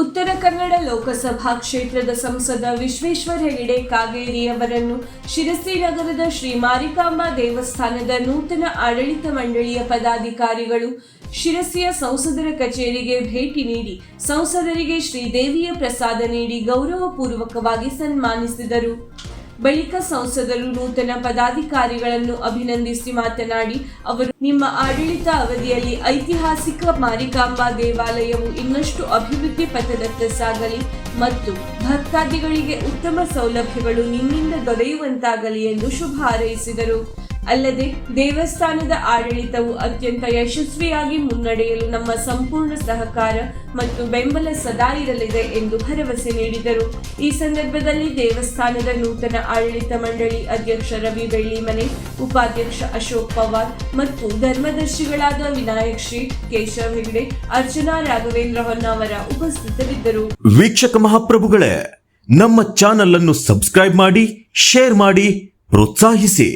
ಉತ್ತರ ಕನ್ನಡ ಲೋಕಸಭಾ ಕ್ಷೇತ್ರದ ಸಂಸದ ವಿಶ್ವೇಶ್ವರ ಹೆಗಡೆ ಕಾಗೇರಿಯವರನ್ನು ಶಿರಸಿ ನಗರದ ಶ್ರೀ ಮಾರಿಕಾಂಬಾ ದೇವಸ್ಥಾನದ ನೂತನ ಆಡಳಿತ ಮಂಡಳಿಯ ಪದಾಧಿಕಾರಿಗಳು ಶಿರಸಿಯ ಸಂಸದರ ಕಚೇರಿಗೆ ಭೇಟಿ ನೀಡಿ ಸಂಸದರಿಗೆ ಶ್ರೀದೇವಿಯ ಪ್ರಸಾದ ನೀಡಿ ಗೌರವಪೂರ್ವಕವಾಗಿ ಸನ್ಮಾನಿಸಿದರು. ಬಳಿಕ ಸಂಸದರು ನೂತನ ಪದಾಧಿಕಾರಿಗಳನ್ನು ಅಭಿನಂದಿಸಿ ಮಾತನಾಡಿ, ಅವರು ನಿಮ್ಮ ಆಡಳಿತ ಅವಧಿಯಲ್ಲಿ ಐತಿಹಾಸಿಕ ಮಾರಿಕಾಂಬಾ ದೇವಾಲಯವು ಇನ್ನಷ್ಟು ಅಭಿವೃದ್ಧಿ ಪಥದತ್ತ ಸಾಗಲಿ ಮತ್ತು ಭಕ್ತಾದಿಗಳಿಗೆ ಉತ್ತಮ ಸೌಲಭ್ಯಗಳು ನಿಮ್ಮಿಂದ ದೊರೆಯುವಂತಾಗಲಿ ಎಂದು ಶುಭ ಹಾರೈಸಿದರು. ಅಲ್ಲದೆ ದೇವಸ್ಥಾನದ ಆಡಳಿತವು ಅತ್ಯಂತ ಯಶಸ್ವಿಯಾಗಿ ಮುನ್ನಡೆಯಲು ನಮ್ಮ ಸಂಪೂರ್ಣ ಸಹಕಾರ ಮತ್ತು ಬೆಂಬಲ ಸದಾ ಇರಲಿದೆ ಎಂದು ಭರವಸೆ ನೀಡಿದರು. ಈ ಸಂದರ್ಭದಲ್ಲಿ ದೇವಸ್ಥಾನದ ನೂತನ ಆಡಳಿತ ಮಂಡಳಿ ಅಧ್ಯಕ್ಷ ರವಿ ಬೆಳ್ಳಿಮನೆ, ಉಪಾಧ್ಯಕ್ಷ ಅಶೋಕ್ ಪವಾರ್ ಮತ್ತು ಧರ್ಮದರ್ಶಿಗಳಾದ ವಿನಾಯಕ್ ಶ್ರೀ, ಕೇಶವ್ ಹೆಗಡೆ, ಅರ್ಚನಾ ರಾಘವೇಂದ್ರ ಹೊನ್ನಾವರ ಉಪಸ್ಥಿತರಿದ್ದರು. ವೀಕ್ಷಕ ಮಹಾಪ್ರಭುಗಳೇ, ನಮ್ಮ ಚಾನಲ್ ಅನ್ನು ಸಬ್ಸ್ಕ್ರೈಬ್ ಮಾಡಿ, ಶೇರ್ ಮಾಡಿ, ಪ್ರೋತ್ಸಾಹಿಸಿ.